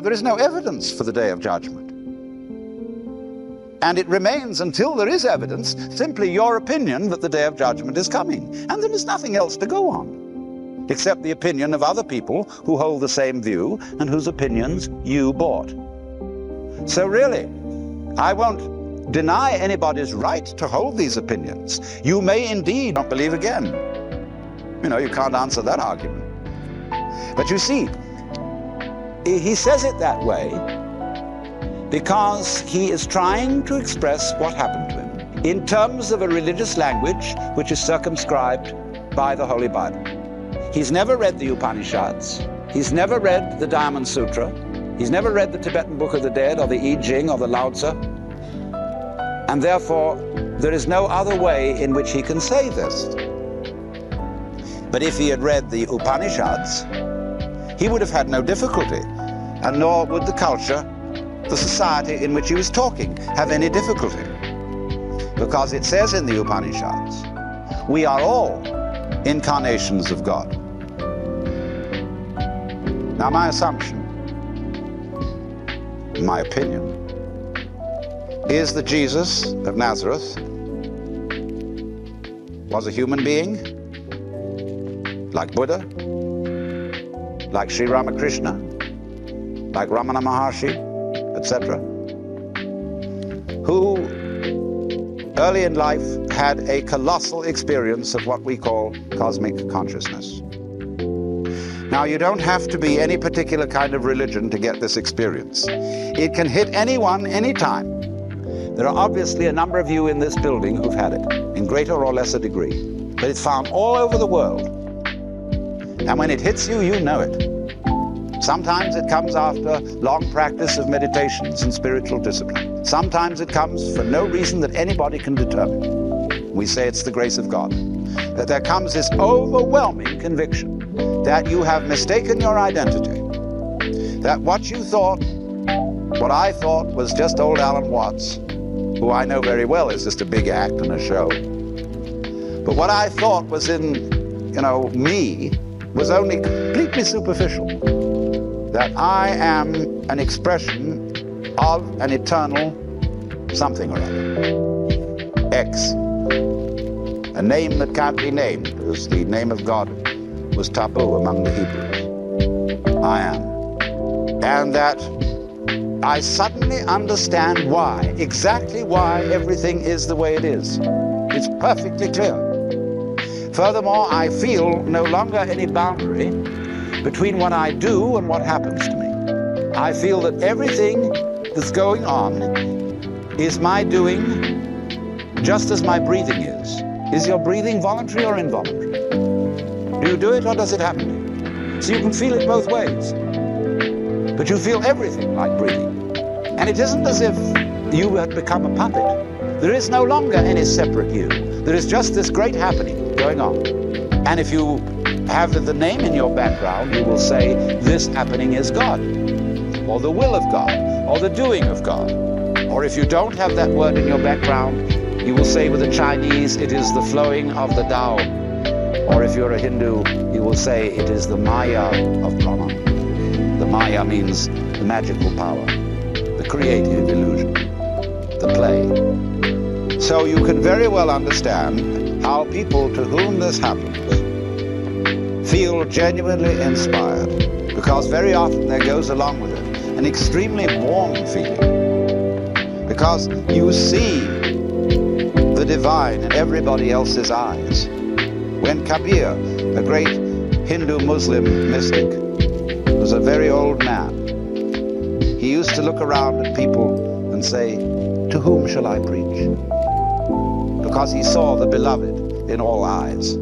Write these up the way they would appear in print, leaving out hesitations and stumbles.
There is no evidence for the day of judgment. And it remains, until there is evidence, simply your opinion that the day of judgment is coming. And there is nothing else to go on, except the opinion of other people who hold the same view and whose opinions you bought. So really, I won't deny anybody's right to hold these opinions. You may indeed not believe again. You know, you can't answer that argument. But you see, he says it that way because he is trying to express what happened to him in terms of a religious language which is circumscribed by the Holy Bible. He's never read the Upanishads. He's never read the Diamond Sutra. He's never read the Tibetan Book of the Dead or the I Ching or the Lao Tzu. And therefore, there is no other way in which he can say this. But if he had read the Upanishads, he would have had no difficulty, and nor would the culture, the society in which he was talking, have any difficulty. Because it says in the Upanishads, we are all incarnations of God. Now, my assumption, my opinion, is that Jesus of Nazareth was a human being, like Buddha, like Sri Ramakrishna, like Ramana Maharshi, etc., who early in life had a colossal experience of what we call cosmic consciousness. Now, you don't have to be any particular kind of religion to get this experience. It can hit anyone, anytime. There are obviously a number of you in this building who've had it, in greater or lesser degree. But it's found all over the world. And when it hits you, you know it. Sometimes it comes after long practice of meditations and spiritual discipline. Sometimes it comes for no reason that anybody can determine. We say it's the grace of God. That there comes this overwhelming conviction that you have mistaken your identity. That what you thought, what I thought was just old Alan Watts, who I know very well is just a big act and a show. But what I thought was in, me, was only completely superficial. That I am an expression of an eternal something or other. X. A name that can't be named, because the name of God was taboo among the Hebrews. I am. And that I suddenly understand why, exactly why everything is the way it is. It's perfectly clear. Furthermore, I feel no longer any boundary between what I do and what happens to me. I feel that everything that's going on is my doing, just as my breathing is. Is your breathing voluntary or involuntary? Do you do it or does it happen to you? So you can feel it both ways. But you feel everything like breathing. And it isn't as if you had become a puppet. There is no longer any separate you. There is just this great happening going on. And if you have the name in your background, you will say, this happening is God, or the will of God, or the doing of God. Or if you don't have that word in your background, you will say with the Chinese, it is the flowing of the Tao. Or if you're a Hindu, you will say it is the Maya of Brahman. The Maya means the magical power, the creative illusion, the play. So you can very well understand how people to whom this happens feel genuinely inspired, because very often there goes along with it an extremely warm feeling, because you see the divine in everybody else's eyes. When Kabir, a great Hindu Muslim mystic, was a very old man, he used to look around at people and say, to whom shall I preach? Because he saw the beloved in all eyes.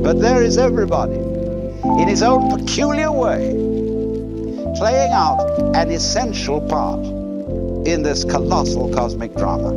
But there is everybody, in his own peculiar way, playing out an essential part in this colossal cosmic drama.